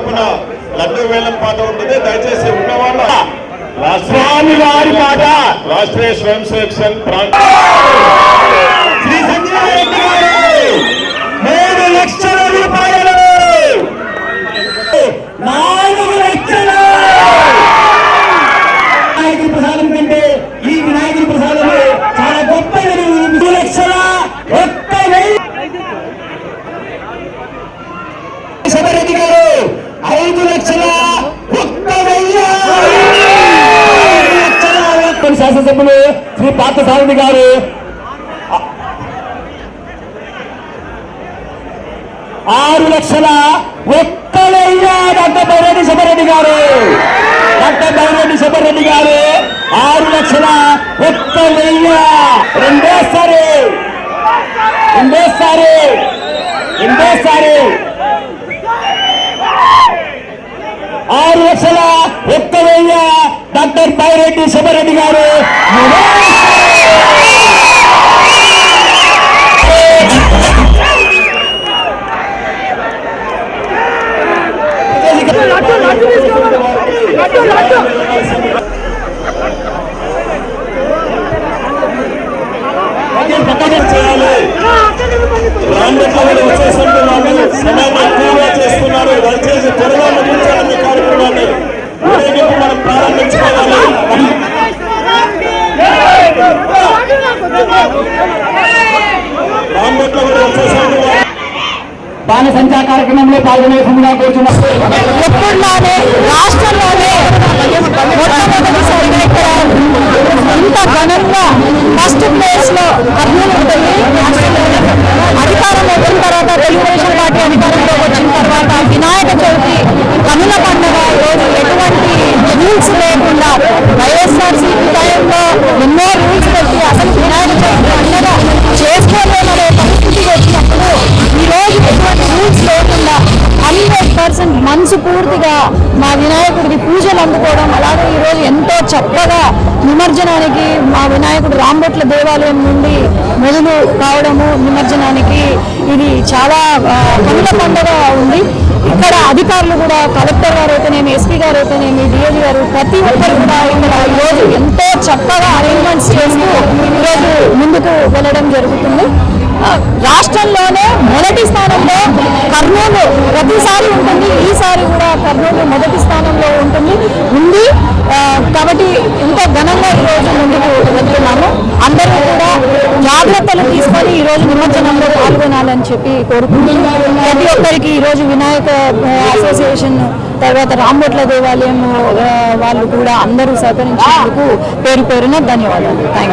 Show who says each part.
Speaker 1: తరపున లడ్డు వేలం పాట ఉంటుంది. దయచేసి ఉన్న వాళ్ళ స్వామి వారి పాట రాష్ట్రీయ స్వయం సేవక్ సంఘ్ ప్రాంత శ్రీ సంజయ్ రెడ్డి గారు 3 లక్షల రూపాయలు 4 లక్షల వినాయకుడి ప్రసాదం కంటే ఈ వినాయకుడి ప్రసాదము చాలా గొప్పది. 2 లక్షల 1,000 శబరెడ్డి గారు 5 లక్షల 1,000 శాసనసభ్యులు శ్రీ పార్థసారథి గారు 6 లక్షల 1,000 డాక్టర్ బైరెడ్డి శబరెడ్డి గారు 6 లక్షల 1,000 రెండోసారి 6 లక్షల 1,000 డాక్టర్ బైరెడ్డి శబరెడ్డి గారు చేయాలి. చేస్తున్నారు. దయచేసి త్వరగా ముగించాలని కార్యక్రమాన్ని మనం ప్రారంభించుకోవాలి. బాల సంచార కార్యక్రమంలో పాల్గొనేందుకు కూర్చున్నప్పుడు
Speaker 2: ఎప్పుడులానే రాష్ట్రంలోనే మొట్టమొదటిసారిగా ఇక్కడ ఇంత ఘనంగా ఫస్ట్ ప్లేస్ లో కర్నూలు ఉంటుంది. అధికారం వచ్చిన తర్వాత తెలుగుదేశం పార్టీ అధికారంలోకి వచ్చిన తర్వాత వినాయక చవితి కనుల పండుగ రోజు ఎటువంటి రూల్స్ లేకుండా వైఎస్ఆర్సీపీ టైంలో ఎన్నో రూల్స్ పెట్టి అసలు వినాయక చవితి పండుగ చేసుకోలేమనే పరిస్థితి వచ్చినప్పుడు ఈరోజు ఎటువంటి రూల్స్ లేకుండా 100% మనసు పూర్తిగా మా వినాయకుడికి పూజలు అందుకోవడం, అలాగే ఈరోజు ఎంతో చక్కగా నిమజ్జనానికి మా వినాయకుడు రాంబొట్ల దేవాలయం నుండి మొదలు కావడము నిమజ్జనానికి ఇది చాలా కనుల పండుగ ఉంది. ఇక్కడ అధికారులు కూడా కలెక్టర్ గారు అయితేనేమి, ఎస్పీ గారు అయితేనేమి, డిఐజీ గారు ప్రతి ఒక్కరు కూడా ఇక్కడ ఈరోజు ఎంతో చక్కగా అరేంజ్మెంట్స్ చేస్తూ ఈరోజు ముందుకు వెళ్ళడం జరుగుతుంది. రాష్ట్రంలోనే మొదటి స్థానంలో కర్నూలు ప్రతిసారి ఉంటుంది. ఈసారి కూడా కర్నూలు మొదటి స్థానంలో ఉంది కాబట్టి ఎంతో ఘనంగా ఈరోజు ముందుకు వెళ్తున్నాము. అందరూ కూడా జాగ్రత్తలు తీసుకొని ఈరోజు నిమజ్జనంలో పాల్గొనాలని చెప్పి కోరుకుంటున్నాము. ప్రతి ఒక్కరికి ఈరోజు వినాయక అసోసియేషన్ తర్వాత రాంబొట్ల దేవాలయం వాళ్ళు కూడా అందరూ సహకరించేందుకు పేరు పేరున ధన్యవాదాలు. Thank you.